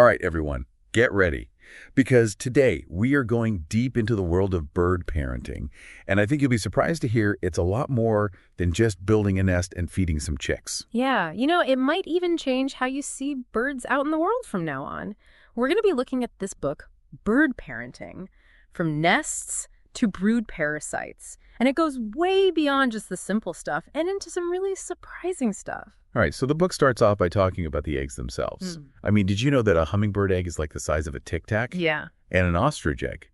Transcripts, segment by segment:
All right, everyone, get ready. Because today we are going deep into the world of bird parenting. And I think you'll be surprised to hear it's a lot more than just building a nest and feeding some chicks. Yeah, it might even change how you see birds out in the world from now on. We're going to be looking at this book, Bird Parenting, from nests to brood parasites. And it goes way beyond just the simple stuff and into some really surprising stuff. All right, so the book starts off by talking about the eggs themselves. I mean, did you know that a hummingbird egg is like the size of a Tic Tac? Yeah. And an ostrich egg,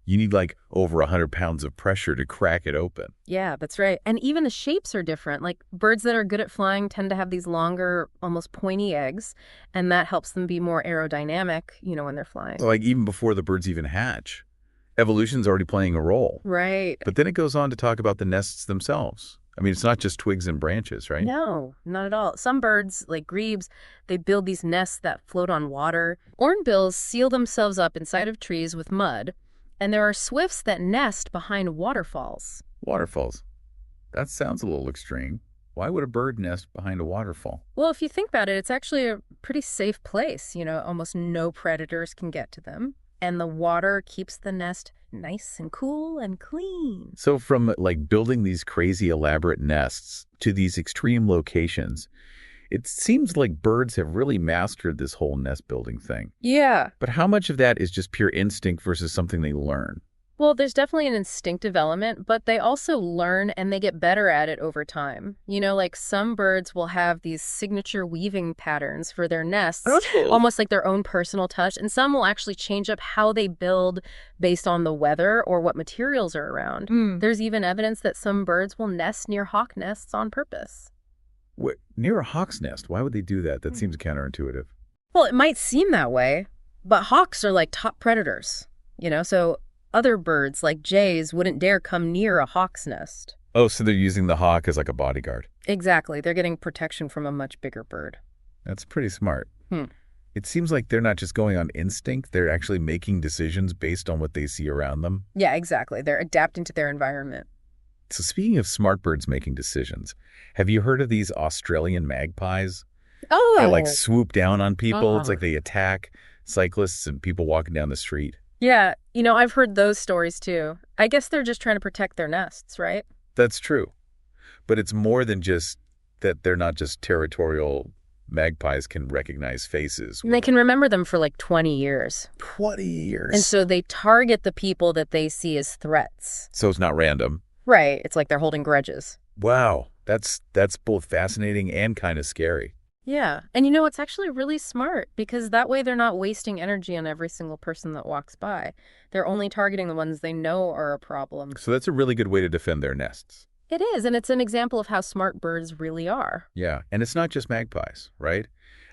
you need like over 100 pounds of pressure to crack it open. Yeah, that's right. And even the shapes are different. Like birds that are good at flying tend to have these longer, almost pointy eggs, and that helps them be more aerodynamic, when they're flying. Like even before the birds even hatch. Evolution's already playing a role. Right. But then it goes on to talk about the nests themselves. I mean, it's not just twigs and branches, right? No, not at all. Some birds, like grebes, they build these nests that float on water. Hornbills seal themselves up inside of trees with mud. And there are swifts that nest behind waterfalls. Waterfalls. That sounds a little extreme. Why would a bird nest behind a waterfall? Well, if you think about it, it's actually a pretty safe place. Almost no predators can get to them. And the water keeps the nest nice and cool and clean. So from like building these crazy elaborate nests to these extreme locations, it seems like birds have really mastered this whole nest building thing. Yeah. But how much of that is just pure instinct versus something they learn? Well, there's definitely an instinctive element, but they also learn and they get better at it over time. Like some birds will have these signature weaving patterns for their nests, almost like their own personal touch, and some will actually change up how they build based on the weather or what materials are around. There's even evidence that some birds will nest near hawk nests on purpose. What, near a hawk's nest? Why would they do that? That seems counterintuitive. Well, it might seem that way, but hawks are like top predators, so other birds, like jays, wouldn't dare come near a hawk's nest. Oh, so they're using the hawk as like a bodyguard. Exactly. They're getting protection from a much bigger bird. That's pretty smart. It seems like they're not just going on instinct, they're actually making decisions based on what they see around them. Yeah, exactly. They're adapting to their environment. So speaking of smart birds making decisions, have you heard of these Australian magpies? Oh! They like swoop down on people. It's like they attack cyclists and people walking down the street. Yeah, I've heard those stories too. I guess they're just trying to protect their nests, right? That's true. But it's more than just that they're not just territorial. Magpies can recognize faces. And they can remember them for like 20 years. 20 years. And so they target the people that they see as threats. So it's not random. Right. It's like they're holding grudges. Wow. That's both fascinating and kind of scary. Yeah. And it's actually really smart because that way they're not wasting energy on every single person that walks by. They're only targeting the ones they know are a problem. So that's a really good way to defend their nests. It is, and it's an example of how smart birds really are. Yeah, and it's not just magpies, right?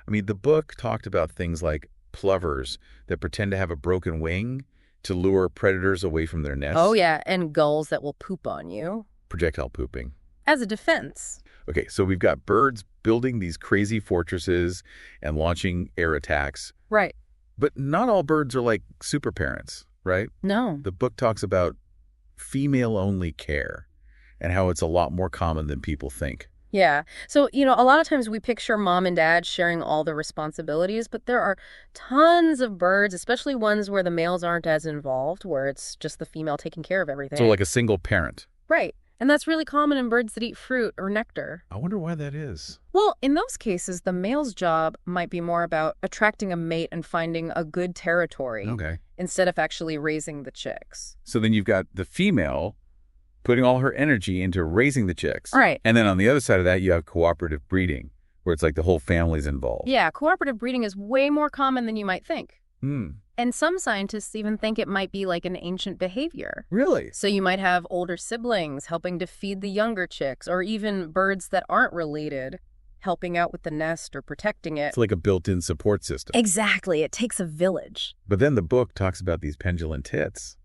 I mean, the book talked about things like plovers that pretend to have a broken wing to lure predators away from their nests. Oh, yeah, and gulls that will poop on you. Projectile pooping. As a defense. Okay, so we've got birds building these crazy fortresses and launching air attacks. Right. But not all birds are like super parents, right? No. The book talks about female-only care and how it's a lot more common than people think. Yeah. So, a lot of times we picture mom and dad sharing all the responsibilities, but there are tons of birds, especially ones where the males aren't as involved, where it's just the female taking care of everything. So like a single parent. Right. And that's really common in birds that eat fruit or nectar. I wonder why that is. Well, in those cases, the male's job might be more about attracting a mate and finding a good territory. Okay. Instead of actually raising the chicks. So then you've got the female putting all her energy into raising the chicks. Right. And then on the other side of that, you have cooperative breeding, where it's like the whole family's involved. Yeah, cooperative breeding is way more common than you might think. Hmm. And some scientists even think it might be like an ancient behavior. Really? So you might have older siblings helping to feed the younger chicks, or even birds that aren't related helping out with the nest or protecting it. It's like a built-in support system. Exactly. It takes a village. But then the book talks about these pendulum tits,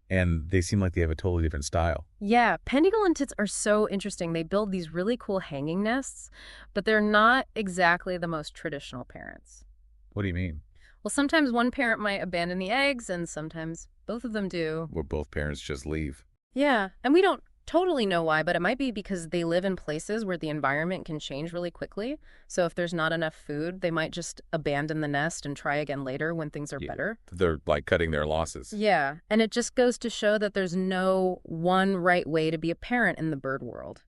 and they seem like they have a totally different style. Yeah, pendulum tits are so interesting. They build these really cool hanging nests, but they're not exactly the most traditional parents. What do you mean? Well, sometimes one parent might abandon the eggs, and sometimes both of them do. Where both parents just leave. Yeah, and we don't totally know why, but it might be because they live in places where the environment can change really quickly. So if there's not enough food, they might just abandon the nest and try again later when things are Yeah. better. They're like cutting their losses. Yeah, and it just goes to show that there's no one right way to be a parent in the bird world.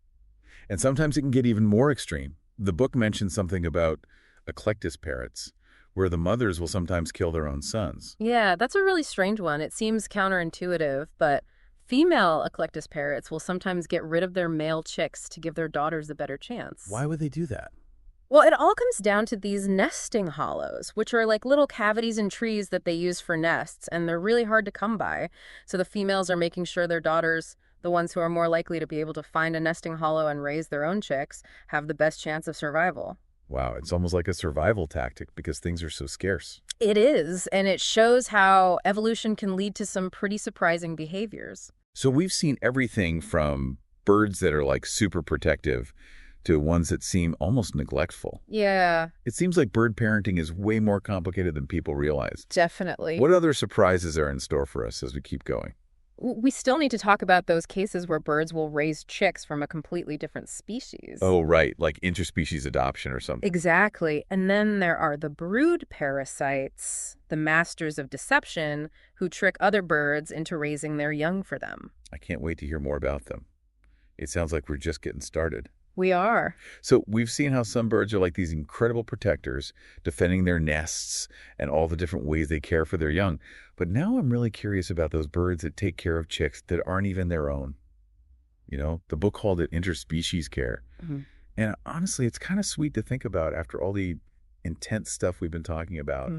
And sometimes it can get even more extreme. The book mentions something about eclectus parrots, where the mothers will sometimes kill their own sons. Yeah, that's a really strange one. It seems counterintuitive, but female eclectus parrots will sometimes get rid of their male chicks to give their daughters a better chance. Why would they do that? Well, it all comes down to these nesting hollows, which are like little cavities in trees that they use for nests, and they're really hard to come by. So the females are making sure their daughters, the ones who are more likely to be able to find a nesting hollow and raise their own chicks, have the best chance of survival. Wow, it's almost like a survival tactic because things are so scarce. It is, and it shows how evolution can lead to some pretty surprising behaviors. So we've seen everything from birds that are like super protective to ones that seem almost neglectful. Yeah, It seems like bird parenting is way more complicated than people realize. definitely. What other surprises are in store for us as we keep going? We still need to talk about those cases where birds will raise chicks from a completely different species. Oh, right, like interspecies adoption or something. Exactly. And then there are the brood parasites, the masters of deception, who trick other birds into raising their young for them. I can't wait to hear more about them. It sounds like we're just getting started. We are. So we've seen how some birds are like these incredible protectors, defending their nests and all the different ways they care for their young. But now I'm really curious about those birds that take care of chicks that aren't even their own. You know, the book called it interspecies care. Mhm. And honestly, it's kind of sweet to think about after all the intense stuff we've been talking about.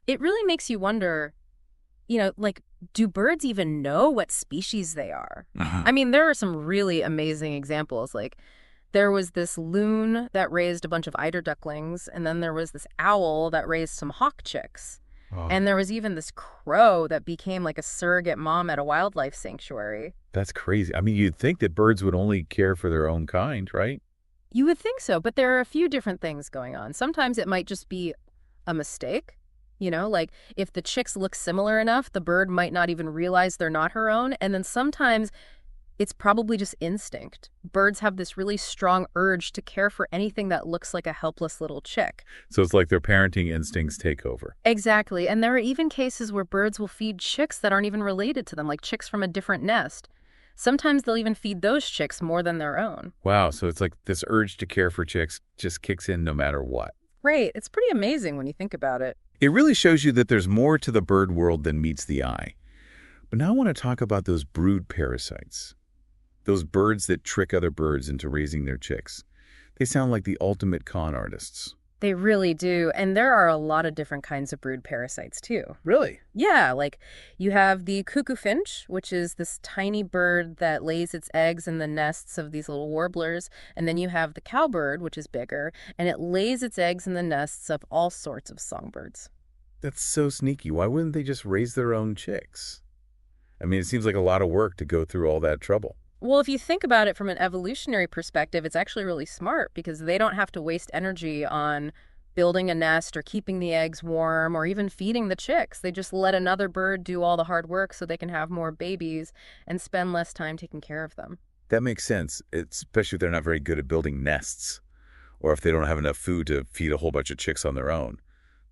It really makes you wonder, like, do birds even know what species they are? I mean, there are some really amazing examples. Like, there was this loon that raised a bunch of eider ducklings, and then there was this owl that raised some hawk chicks. Oh, And there was even this crow that became like a surrogate mom at a wildlife sanctuary. that's crazy. I mean, you'd think that birds would only care for their own kind, right? You would think so, but there are a few different things going on. Sometimes it might just be a mistake. Like if the chicks look similar enough, the bird might not even realize they're not her own. And then sometimes it's probably just instinct. Birds have this really strong urge to care for anything that looks like a helpless little chick. So it's like their parenting instincts take over. Exactly. And there are even cases where birds will feed chicks that aren't even related to them, like chicks from a different nest. Sometimes they'll even feed those chicks more than their own. Wow, so it's like this urge to care for chicks just kicks in no matter what. Right. It's pretty amazing when you think about it. It really shows you that there's more to the bird world than meets the eye. But now I want to talk about those brood parasites. Those birds that trick other birds into raising their chicks. They sound like the ultimate con artists. They really do. And there are a lot of different kinds of brood parasites, too. Really? Yeah, like you have the cuckoo finch, which is this tiny bird that lays its eggs in the nests of these little warblers. And then you have the cowbird, which is bigger, and it lays its eggs in the nests of all sorts of songbirds. That's so sneaky. Why wouldn't they just raise their own chicks? I mean, it seems like a lot of work to go through all that trouble. Well, if you think about it from an evolutionary perspective, it's actually really smart because they don't have to waste energy on building a nest or keeping the eggs warm or even feeding the chicks. They just let another bird do all the hard work so they can have more babies and spend less time taking care of them. That makes sense, especially if they're not very good at building nests or if they don't have enough food to feed a whole bunch of chicks on their own.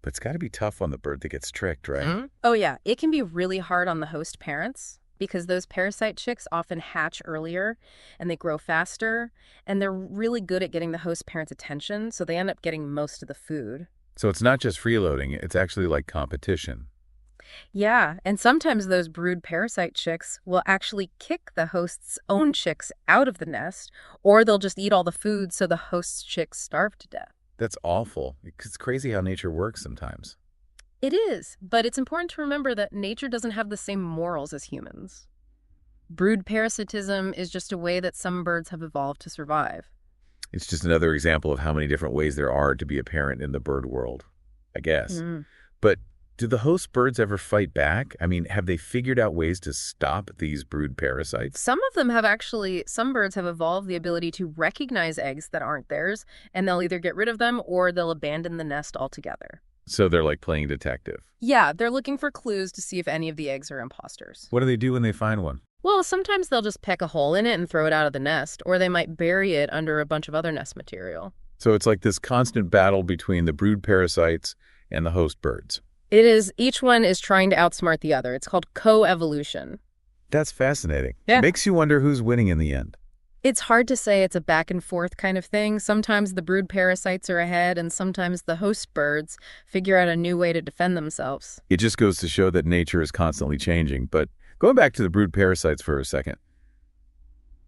But it's got to be tough on the bird that gets tricked, right? Oh, yeah. It can be really hard on the host parents because those parasite chicks often hatch earlier and they grow faster, and they're really good at getting the host parents' attention, so they end up getting most of the food. So it's not just freeloading, it's actually like competition. Yeah, and sometimes those brood parasite chicks will actually kick the host's own chicks out of the nest, or they'll just eat all the food so the host's chicks starve to death. That's awful. It's crazy how nature works sometimes. It is, but it's important to remember that nature doesn't have the same morals as humans. Brood parasitism is just a way that some birds have evolved to survive. It's just another example of how many different ways there are to be a parent in the bird world, I guess. But do the host birds ever fight back? I mean, have they figured out ways to stop these brood parasites? Some birds have evolved the ability to recognize eggs that aren't theirs, and they'll either get rid of them or they'll abandon the nest altogether. So they're like playing detective. Yeah, they're looking for clues to see if any of the eggs are imposters. What do they do when they find one? Well, sometimes they'll just peck a hole in it and throw it out of the nest, or they might bury it under a bunch of other nest material. So it's like this constant battle between the brood parasites and the host birds. It is, each one is trying to outsmart the other. It's called co-evolution. That's fascinating. Yeah. Makes you wonder who's winning in the end. It's hard to say. It's a back and forth kind of thing. Sometimes the brood parasites are ahead, and sometimes the host birds figure out a new way to defend themselves. It just goes to show that nature is constantly changing. But going back to the brood parasites for a second,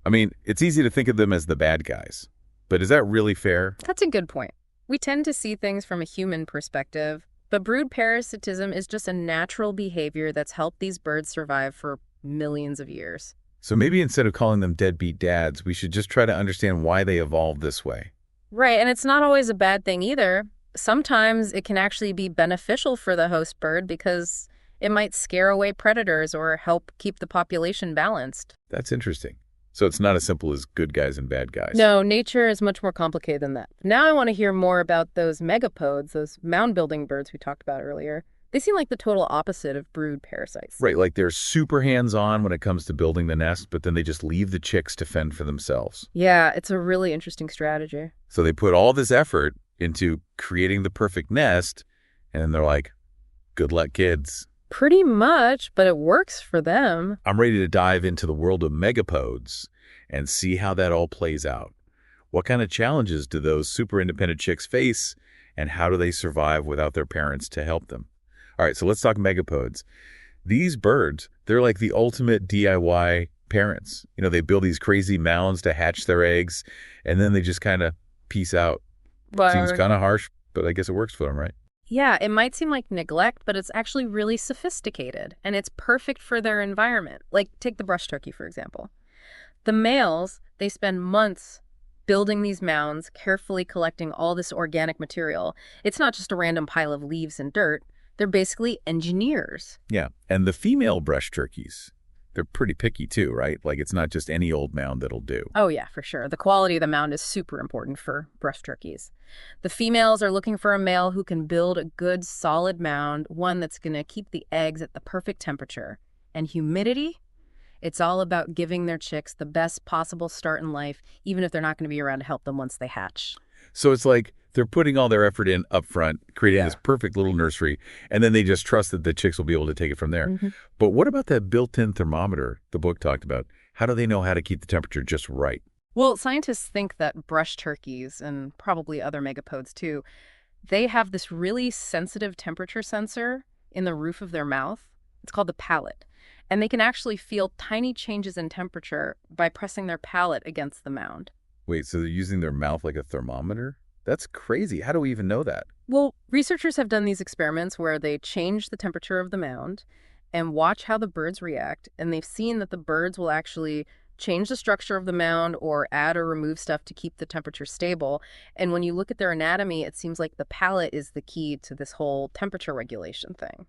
I mean, it's easy to think of them as the bad guys. But is that really fair? That's a good point. We tend to see things from a human perspective, but brood parasitism is just a natural behavior that's helped these birds survive for millions of years. So maybe instead of calling them deadbeat dads, we should just try to understand why they evolved this way. Right, and it's not always a bad thing either. Sometimes it can actually be beneficial for the host bird because it might scare away predators or help keep the population balanced. That's interesting. So it's not as simple as good guys and bad guys. No, nature is much more complicated than that. Now I want to hear more about those megapodes, those mound-building birds we talked about earlier. They seem like the total opposite of brood parasites. Right, like they're super hands-on when it comes to building the nest, but then they just leave the chicks to fend for themselves. Yeah, it's a really interesting strategy. So they put all this effort into creating the perfect nest, and then they're like, good luck, kids. Pretty much, but it works for them. I'm ready to dive into the world of megapodes and see how that all plays out. What kind of challenges do those super independent chicks face, and how do they survive without their parents to help them? All right, so let's talk megapodes. These birds, they're like the ultimate DIY parents. You know, they build these crazy mounds to hatch their eggs, and then they just kind of peace out. Seems kind of harsh, but I guess it works for them, right? Yeah, it might seem like neglect, but it's actually really sophisticated, and it's perfect for their environment. Like, take the brush turkey, for example. The males, they spend months building these mounds, carefully collecting all this organic material. It's not just a random pile of leaves and dirt. They're basically engineers. Yeah, and the female brush turkeys, they're pretty picky too, right? Like it's not just any old mound that'll do. Oh yeah, for sure. The quality of the mound is super important for brush turkeys. The females are looking for a male who can build a good, solid mound, one that's going to keep the eggs at the perfect temperature. And humidity? It's all about giving their chicks the best possible start in life, even if they're not going to be around to help them once they hatch. So it's like they're putting all their effort in up front, creating this perfect little nursery, and then they just trust that the chicks will be able to take it from there. But what about that built-in thermometer the book talked about? How do they know how to keep the temperature just right? Well, scientists think that brush turkeys, and probably other megapodes too, they have this really sensitive temperature sensor in the roof of their mouth. It's called the palate. And they can actually feel tiny changes in temperature by pressing their palate against the mound. Wait, so they're using their mouth like a thermometer? That's crazy. How do we even know that? Well, researchers have done these experiments where they change the temperature of the mound and watch how the birds react, and they've seen that the birds will actually change the structure of the mound or add or remove stuff to keep the temperature stable. And when you look at their anatomy, it seems like the palate is the key to this whole temperature regulation thing.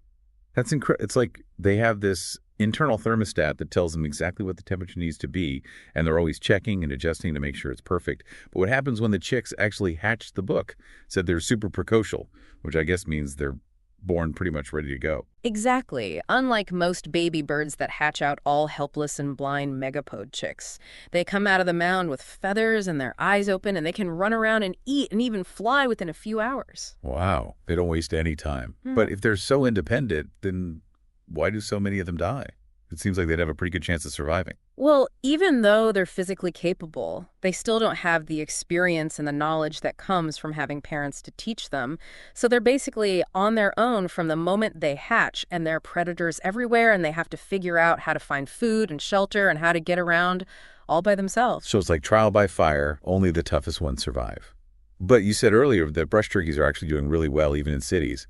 That's incredible. It's like they have this internal thermostat that tells them exactly what the temperature needs to be, and they're always checking and adjusting to make sure it's perfect. But what happens when the chicks actually hatch the book? Said they're super precocial, which I guess means they're born pretty much ready to go. Exactly. Unlike most baby birds that hatch out all helpless and blind megapode chicks, they come out of the mound with feathers and their eyes open, and they can run around and eat and even fly within a few hours. Wow. They don't waste any time. But if they're so independent, then why do so many of them die? It seems like they'd have a pretty good chance of surviving. Well, even though they're physically capable, they still don't have the experience and the knowledge that comes from having parents to teach them. So they're basically on their own from the moment they hatch, and there are predators everywhere, and they have to figure out how to find food and shelter and how to get around all by themselves. So it's like trial by fire, only the toughest ones survive. But you said earlier that brush turkeys are actually doing really well even in cities.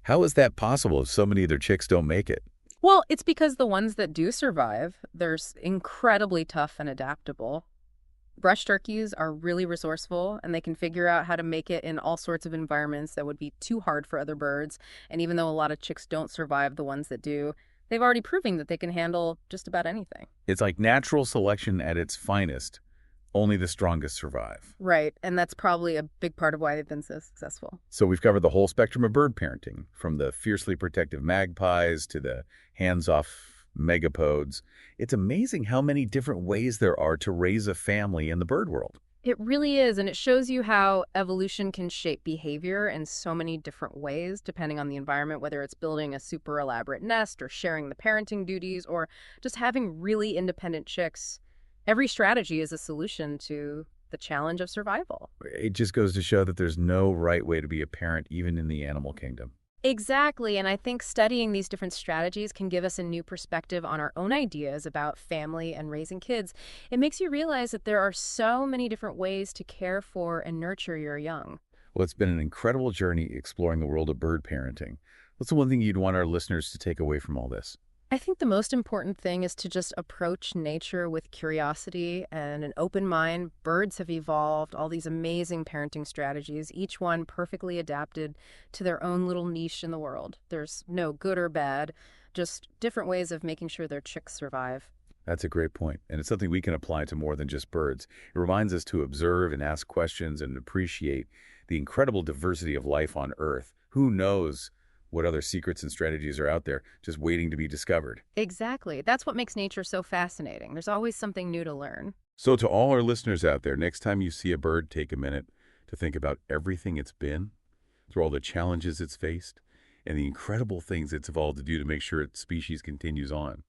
How is that possible if so many of their chicks don't make it? Well, it's because the ones that do survive, they're incredibly tough and adaptable. Brush turkeys are really resourceful, and they can figure out how to make it in all sorts of environments that would be too hard for other birds. And even though a lot of chicks don't survive, the ones that do, they've already proven that they can handle just about anything. It's like natural selection at its finest. Only the strongest survive. Right, and that's probably a big part of why they've been so successful. So we've covered the whole spectrum of bird parenting, from the fiercely protective magpies to the hands-off megapodes. It's amazing how many different ways there are to raise a family in the bird world. It really is, and it shows you how evolution can shape behavior in so many different ways, depending on the environment, whether it's building a super elaborate nest or sharing the parenting duties or just having really independent chicks. Every strategy is a solution to the challenge of survival. It just goes to show that there's no right way to be a parent, even in the animal kingdom. Exactly, and I think studying these different strategies can give us a new perspective on our own ideas about family and raising kids. It makes you realize that there are so many different ways to care for and nurture your young. Well, it's been an incredible journey exploring the world of bird parenting. What's the one thing you'd want our listeners to take away from all this? I think the most important thing is to just approach nature with curiosity and an open mind. Birds have evolved all these amazing parenting strategies, each one perfectly adapted to their own little niche in the world. There's no good or bad, just different ways of making sure their chicks survive. That's a great point, and it's something we can apply to more than just birds. It reminds us to observe and ask questions and appreciate the incredible diversity of life on Earth. Who knows what other secrets and strategies are out there just waiting to be discovered? Exactly. That's what makes nature so fascinating. There's always something new to learn. So to all our listeners out there, next time you see a bird, take a minute to think about everything it's been, through all the challenges it's faced, and the incredible things it's evolved to do to make sure its species continues on.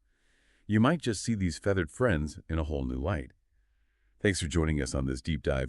You might just see these feathered friends in a whole new light. Thanks for joining us on this deep dive